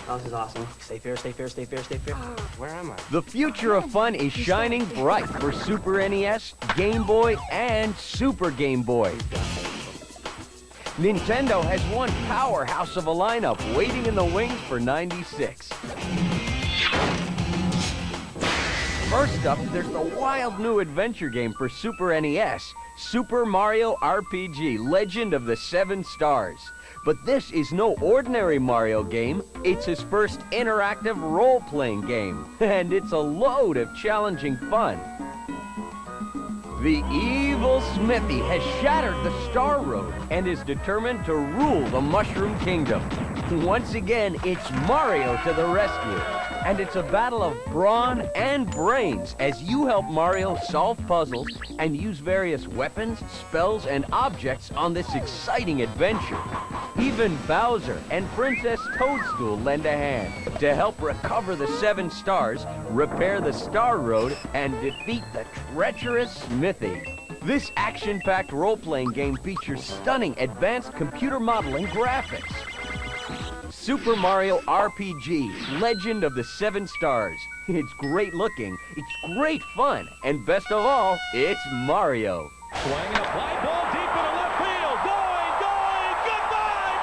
Oh, this is awesome. Stay fair, stay fair, stay fair, stay fair. Where am I? The future of fun is shining bright for Super NES, Game Boy, and Super Game Boy. Nintendo has one powerhouse of a lineup waiting in the wings for '96. First up, there's the wild new adventure game for Super NES, Super Mario RPG, Legend of the Seven Stars. But this is no ordinary Mario game. It's his first interactive role-playing game, and it's a load of challenging fun. The evil Smithy has shattered the Star Road and is determined to rule the Mushroom Kingdom. Once again, it's Mario to the rescue, and it's a battle of brawn and brains as you help Mario solve puzzles and use various weapons, spells, and objects on this exciting adventure. Even Bowser and Princess Toadstool lend a hand to help recover the Seven Stars, repair the Star Road, and defeat the treacherous Smithy. This action-packed role-playing game features stunning advanced computer modeling graphics. Super Mario RPG, Legend of the Seven Stars. It's great looking, it's great fun, and best of all, it's Mario. Swinging a fly ball deep into left field. Going, goodbye,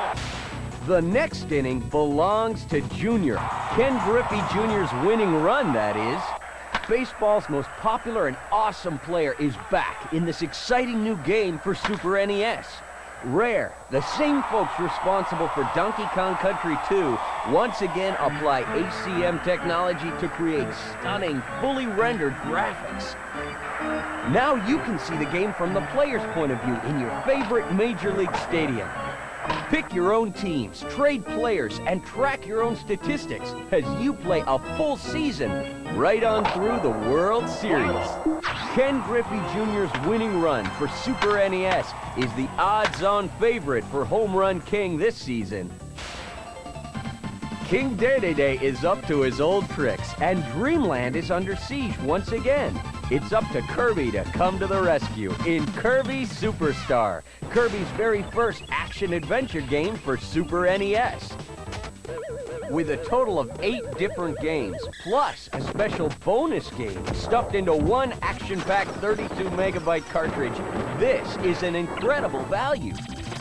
baseball! The next inning belongs to Junior. Ken Griffey Jr.'s winning run, that is. Baseball's most popular and awesome player is back in this exciting new game for Super NES. Rare, the same folks responsible for Donkey Kong Country 2, once again apply HCM technology to create stunning, fully rendered graphics. Now you can see the game from the player's point of view in your favorite Major League Stadium. Pick your own teams, trade players, and track your own statistics as you play a full season right on through the World Series. Ken Griffey Jr.'s winning run for Super NES is the odds-on favorite for Home Run King this season. King Dedede is up to his old tricks, and Dreamland is under siege once again. It's up to Kirby to come to the rescue in Kirby Superstar, Kirby's very first action-adventure game for Super NES. With a total of 8 different games, plus a special bonus game stuffed into one action-packed 32-megabyte cartridge, this is an incredible value.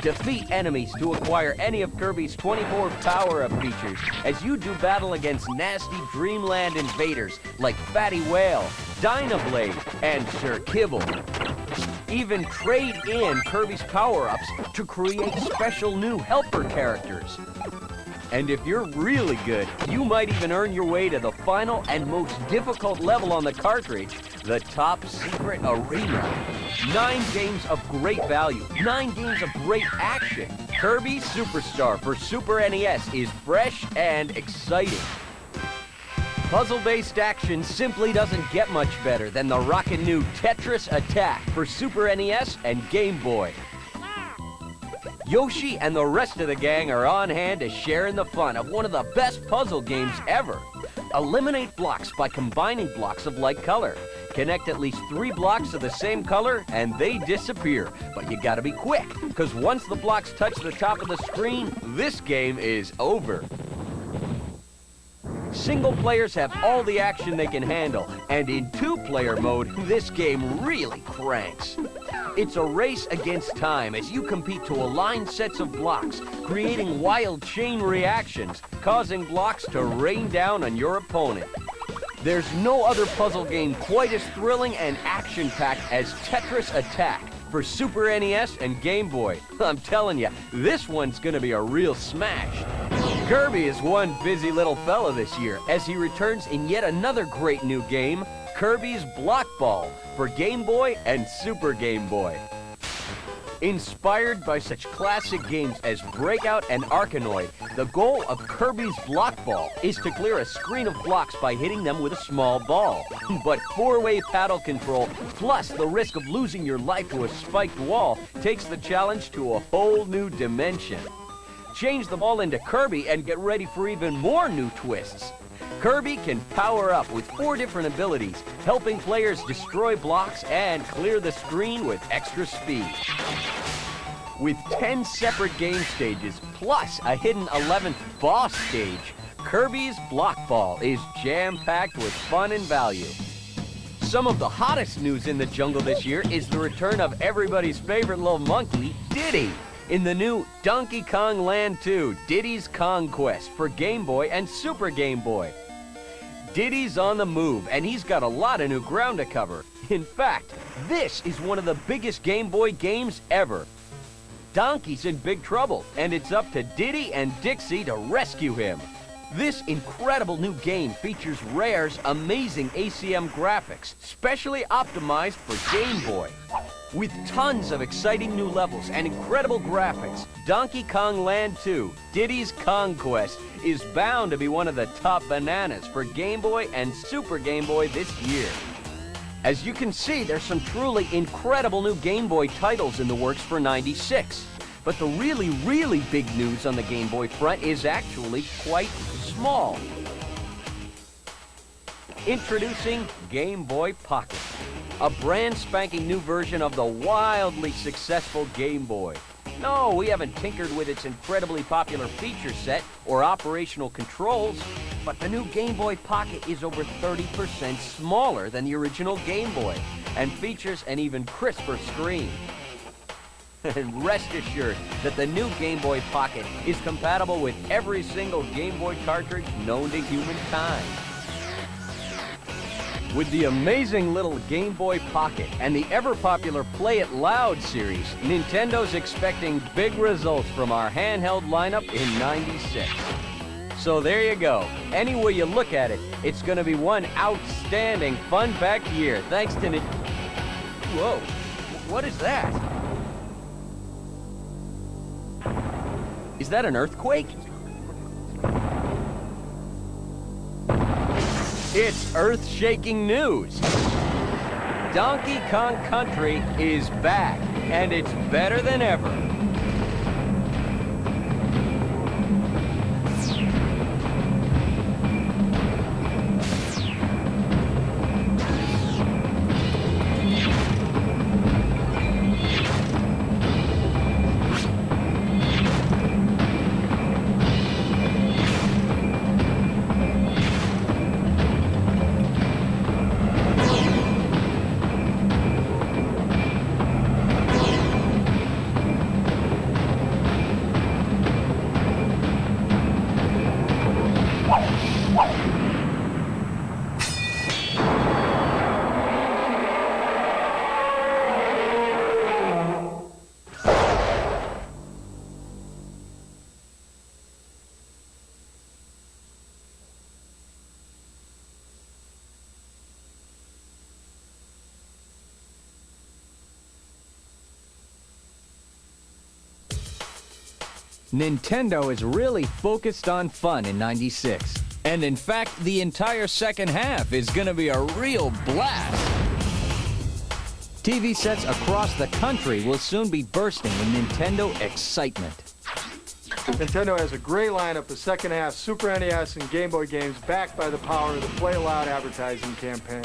Defeat enemies to acquire any of Kirby's 24 power-up features as you do battle against nasty Dreamland invaders like Fatty Whale, Dynablade, and Sir Kibble. Even trade in Kirby's power-ups to create special new helper characters. And if you're really good, you might even earn your way to the final and most difficult level on the cartridge, the Top Secret Arena. 9 games of great value, 9 games of great action. Kirby Superstar for Super NES is fresh and exciting. Puzzle-based action simply doesn't get much better than the rockin' new Tetris Attack for Super NES and Game Boy. Yoshi and the rest of the gang are on hand to share in the fun of one of the best puzzle games ever. Eliminate blocks by combining blocks of like color. Connect at least 3 blocks of the same color and they disappear. But you gotta be quick, because once the blocks touch the top of the screen, this game is over. Single players have all the action they can handle, and in 2-player mode, this game really cranks. It's a race against time as you compete to align sets of blocks, creating wild chain reactions, causing blocks to rain down on your opponent. There's no other puzzle game quite as thrilling and action-packed as Tetris Attack for Super NES and Game Boy. I'm telling you, this one's gonna be a real smash. Kirby is one busy little fella this year as he returns in yet another great new game, Kirby's Block Ball for Game Boy and Super Game Boy. Inspired by such classic games as Breakout and Arkanoid, the goal of Kirby's Block Ball is to clear a screen of blocks by hitting them with a small ball. But 4-way paddle control, plus the risk of losing your life to a spiked wall, takes the challenge to a whole new dimension. Change the ball into Kirby and get ready for even more new twists. Kirby can power up with 4 different abilities, helping players destroy blocks and clear the screen with extra speed. With 10 separate game stages, plus a hidden 11th boss stage, Kirby's Block Ball is jam-packed with fun and value. Some of the hottest news in the jungle this year is the return of everybody's favorite little monkey, Diddy, in the new Donkey Kong Land 2, Diddy's Kong Quest for Game Boy and Super Game Boy. Diddy's on the move, and he's got a lot of new ground to cover. In fact, this is one of the biggest Game Boy games ever. Donkey's in big trouble, and it's up to Diddy and DIXIE to rescue him. This incredible new game features Rare's amazing ACM graphics, specially optimized for Game Boy. With tons of exciting new levels and incredible graphics, Donkey Kong Land 2, Diddy's Kong Quest, is bound to be one of the top bananas for Game Boy and Super Game Boy this year. As you can see, there's some truly incredible new Game Boy titles in the works for '96. But the really big news on the Game Boy front is actually quite small. Introducing Game Boy Pocket, a brand spanking new version of the wildly successful Game Boy. No, we haven't tinkered with its incredibly popular feature set or operational controls, but the new Game Boy Pocket is over 30% smaller than the original Game Boy and features an even crisper screen. And rest assured that the new Game Boy Pocket is compatible with every single Game Boy cartridge known to humankind. With the amazing little Game Boy Pocket and the ever-popular Play It Loud series, Nintendo's expecting big results from our handheld lineup in '96. So there you go. Any way you look at it, it's going to be one outstanding, fun-packed year, thanks to Whoa, what is that? Is that an earthquake? It's earth-shaking news. Donkey Kong Country is back, and it's better than ever. Nintendo is really focused on fun in '96. And in fact, the entire second half is going to be a real blast. TV sets across the country will soon be bursting with Nintendo excitement. Nintendo has a great lineup of second half Super NES and Game Boy games backed by the power of the Play Loud advertising campaign.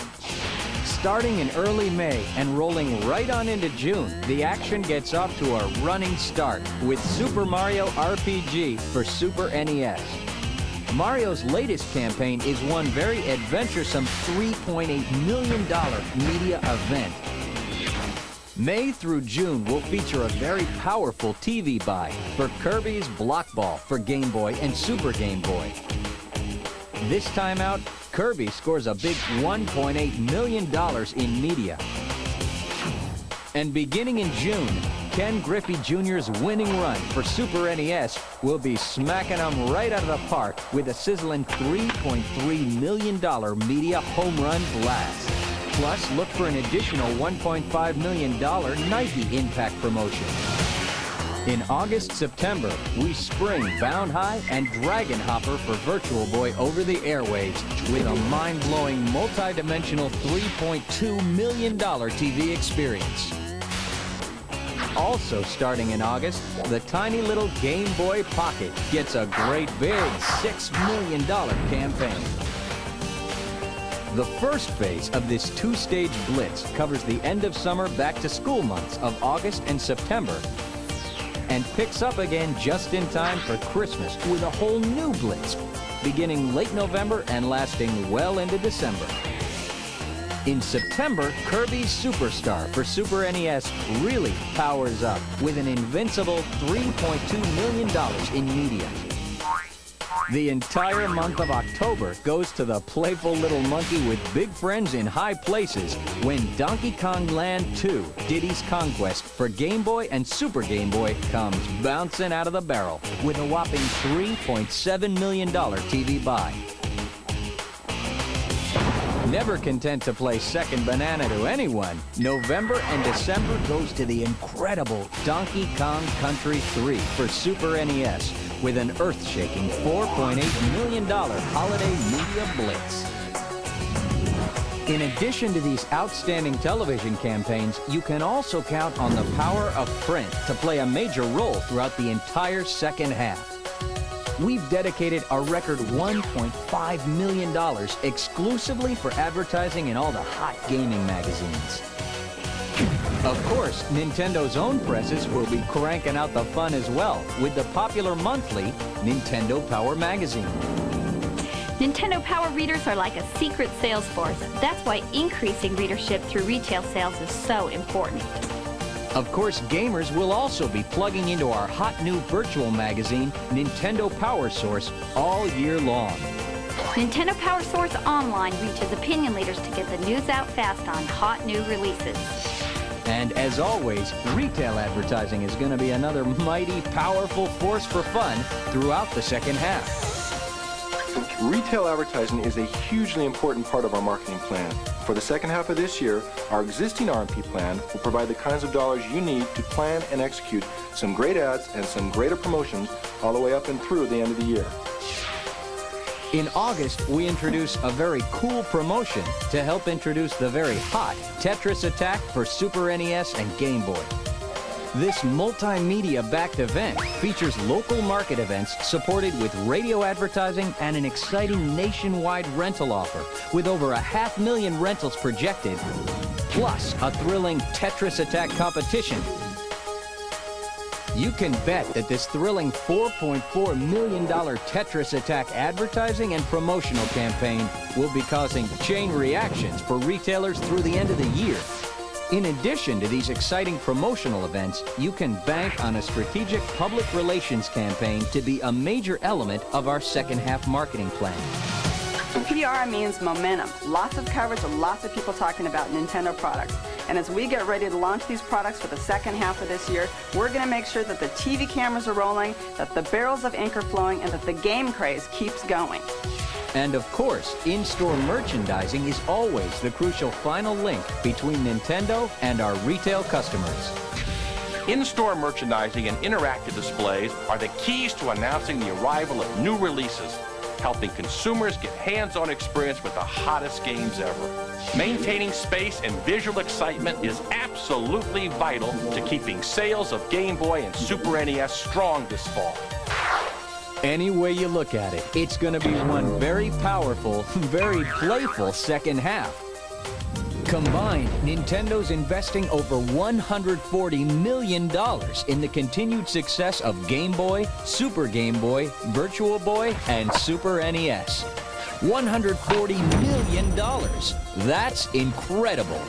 Starting in early May and rolling right on into June, the action gets off to a running start with Super Mario RPG for Super NES. Mario's latest campaign is one very adventuresome $3.8 million media event. May through June will feature a very powerful TV buy for Kirby's Block Ball for Game Boy and Super Game Boy. This time out, Kirby scores a big $1.8 million in media. And beginning in June, Ken Griffey Jr.'s winning run for Super NES will be smacking them right out of the park with a sizzling $3.3 million media home run blast. Plus, look for an additional $1.5 million Nike Impact promotion. In August-September, we spring Bound High and Dragon Hopper for Virtual Boy over the airwaves with a mind-blowing multi-dimensional $3.2 million TV experience. Also starting in August, the tiny little Game Boy Pocket gets a great big $6 million campaign. The first phase of this two-stage blitz covers the end of summer back-to-school months of August and September and picks up again just in time for Christmas with a whole new blitz beginning late November and lasting well into December. In September, Kirby's Superstar for Super NES really powers up with an invincible $3.2 million in media. The entire month of October goes to the playful little monkey with big friends in high places when Donkey Kong Land 2, Diddy's Conquest for Game Boy and Super Game Boy comes bouncing out of the barrel with a whopping $3.7 million TV buy. Never content to play second banana to anyone, November and December goes to the incredible Donkey Kong Country 3 for Super NES with an earth-shaking $4.8 million holiday media blitz. In addition to these outstanding television campaigns, you can also count on the power of print to play a major role throughout the entire second half. We've dedicated a record $1.5 million exclusively for advertising in all the hot gaming magazines. Of course, Nintendo's own presses will be cranking out the fun as well with the popular monthly Nintendo Power magazine. Nintendo Power readers are like a secret sales force. That's why increasing readership through retail sales is so important. Of course, gamers will also be plugging into our hot new virtual magazine, Nintendo Power Source, all year long. Nintendo Power Source Online reaches opinion leaders to get the news out fast on hot new releases. And as always, retail advertising is going to be another mighty, powerful force for fun throughout the second half. Retail advertising is a hugely important part of our marketing plan. For the second half of this year, our existing RMP plan will provide the kinds of dollars you need to plan and execute some great ads and some greater promotions all the way up and through the end of the year. In August, we introduce a very cool promotion to help introduce the very hot Tetris Attack for Super NES and Game Boy. This multimedia-backed event features local market events supported with radio advertising and an exciting nationwide rental offer with over 500,000 rentals projected, plus a thrilling Tetris Attack competition. You can bet that this thrilling $4.4 million Tetris Attack advertising and promotional campaign will be causing chain reactions for retailers through the end of the year. In addition to these exciting promotional events, you can bank on a strategic public relations campaign to be a major element of our second half marketing plan. PR means momentum. Lots of coverage and lots of people talking about Nintendo products. And as we get ready to launch these products for the second half of this year, we're going to make sure that the TV cameras are rolling, that the barrels of ink are flowing, and that the game craze keeps going. And of course, in-store merchandising is always the crucial final link between Nintendo and our retail customers. In-store merchandising and interactive displays are the keys to announcing the arrival of new releases, helping consumers get hands-on experience with the hottest games ever. Maintaining space and visual excitement is absolutely vital to keeping sales of Game Boy and Super NES strong this fall. Any way you look at it, it's going to be one very powerful, very playful second half. Combined, Nintendo's investing over $140 million in the continued success of Game Boy, Super Game Boy, Virtual Boy, and Super NES. $140 million. That's incredible.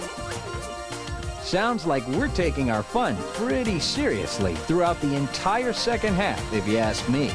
Sounds like we're taking our fun pretty seriously throughout the entire second half, if you ask me.